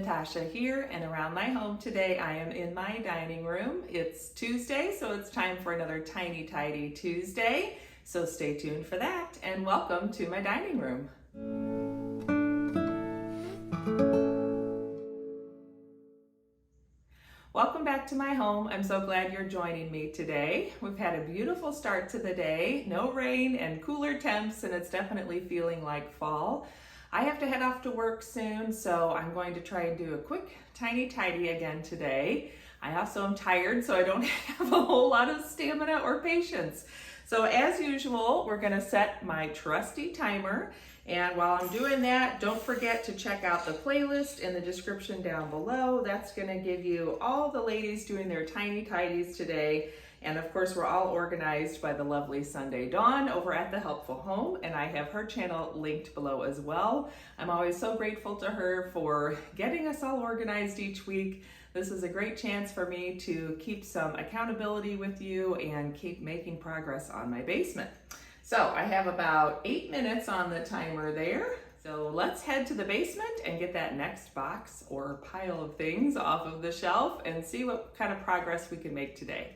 Natasha here, and around my home today I am in my dining room. It's Tuesday, so it's time for another Tiny Tidy Tuesday. So stay tuned for that, and welcome to my dining room. Welcome back to my home. I'm so glad you're joining me today. We've had a beautiful start to the day, no rain and cooler temps, and it's definitely feeling like fall. I have to head off to work soon, so I'm going to try and do a quick tiny tidy again today. I also am tired, so I don't have a whole lot of stamina or patience. So as usual, we're gonna set my trusty timer. And while I'm doing that, don't forget to check out the playlist in the description down below. That's gonna give you all the ladies doing their tiny tidies today. And of course, we're all organized by the lovely Sunday Dawn over at The Helpful Home, and I have her channel linked below as well. I'm always so grateful to her for getting us all organized each week. This is a great chance for me to keep some accountability with you and keep making progress on my basement. So I have about 8 minutes on the timer there. So let's head to the basement and get that next box or pile of things off of the shelf and see what kind of progress we can make today.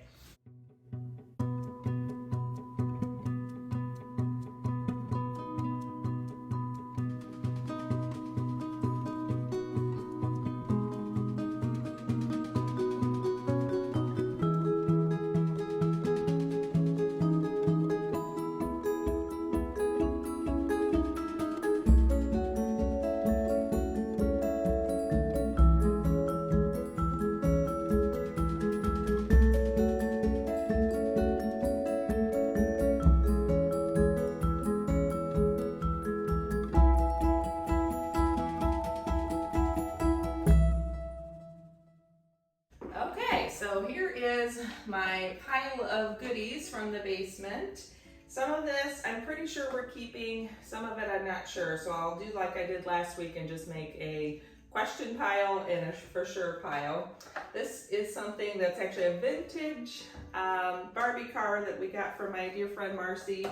So here is my pile of goodies from the basement. Some of this I'm pretty sure we're keeping, some of it I'm not sure. So I'll do like I did last week and just make a question pile and a for sure pile. This is something that's actually a vintage Barbie car that we got from my dear friend Marcy.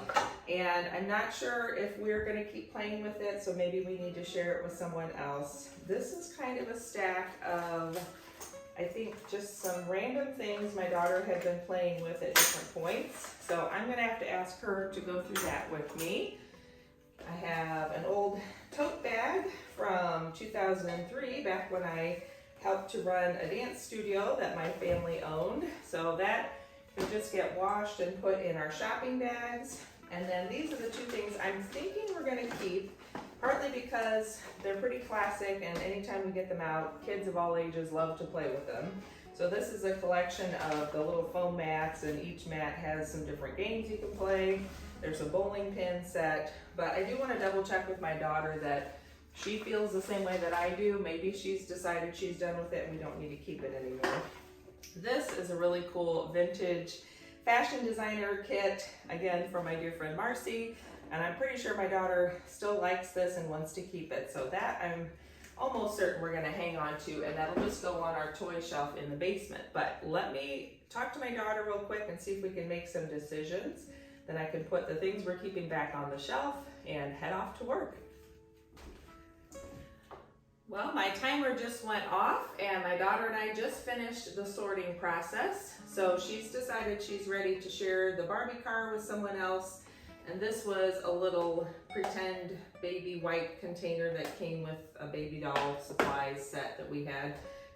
And I'm not sure if we're gonna keep playing with it, so maybe we need to share it with someone else. This is kind of a stack of, I think, just some random things my daughter had been playing with at different points. So I'm gonna have to ask her to go through that with me. I have an old tote bag from 2003, back when I helped to run a dance studio that my family owned. So that can just get washed and put in our shopping bags. And then these are the two things I'm thinking we're gonna keep, partly because they're pretty classic and anytime we get them out, kids of all ages love to play with them. So this is a collection of the little foam mats, and each mat has some different games you can play. There's a bowling pin set, but I do want to double check with my daughter that she feels the same way that I do. Maybe she's decided she's done with it and we don't need to keep it anymore. This is a really cool vintage fashion designer kit, again from my dear friend Marcy. And I'm pretty sure my daughter still likes this and wants to keep it. So that I'm almost certain we're gonna hang on to, and that'll just go on our toy shelf in the basement. But let me talk to my daughter real quick and see if we can make some decisions. Then I can put the things we're keeping back on the shelf and head off to work. Well, my timer just went off and my daughter and I just finished the sorting process. So she's decided she's ready to share the Barbie car with someone else. And this was a little pretend baby white container that came with a baby doll supplies set that we had.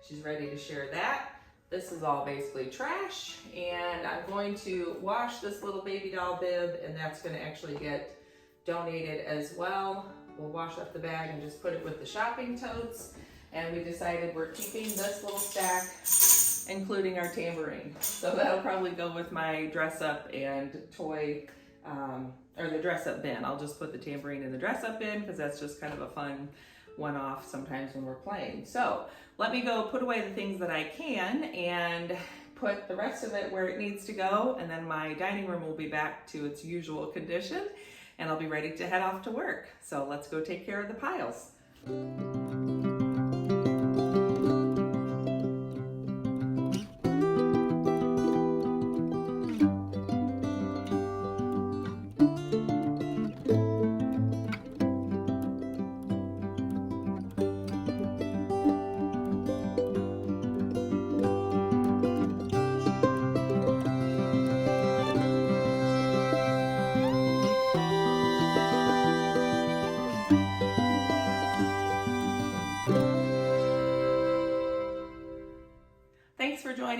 She's ready to share that. This is all basically trash, and I'm going to wash this little baby doll bib, and that's going to actually get donated as well. We'll wash up the bag and just put it with the shopping totes. And we decided we're keeping this little stack, including our tambourine. So that'll probably go with my dress up and toy, or the dress up bin. I'll just put the tambourine in the dress up bin because that's just kind of a fun one-off sometimes when we're playing. So let me go put away the things that I can and put the rest of it where it needs to go, and then my dining room will be back to its usual condition and I'll be ready to head off to work. So let's go take care of the piles.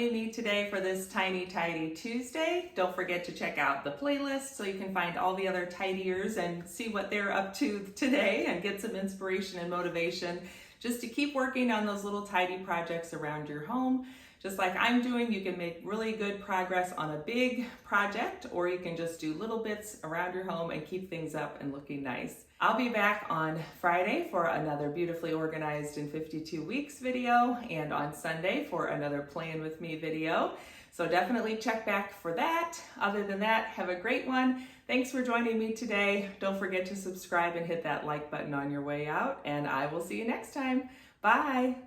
joining me today for this Tiny Tidy Tuesday. Don't forget to check out the playlist so you can find all the other tidiers and see what they're up to today and get some inspiration and motivation just to keep working on those little tidy projects around your home. Just like I'm doing, you can make really good progress on a big project, or you can just do little bits around your home and keep things up and looking nice. I'll be back on Friday for another Beautifully Organized in 52 Weeks video, and on Sunday for another Playing With Me video. So definitely check back for that. Other than that, have a great one. Thanks for joining me today. Don't forget to subscribe and hit that like button on your way out, and I will see you next time. Bye.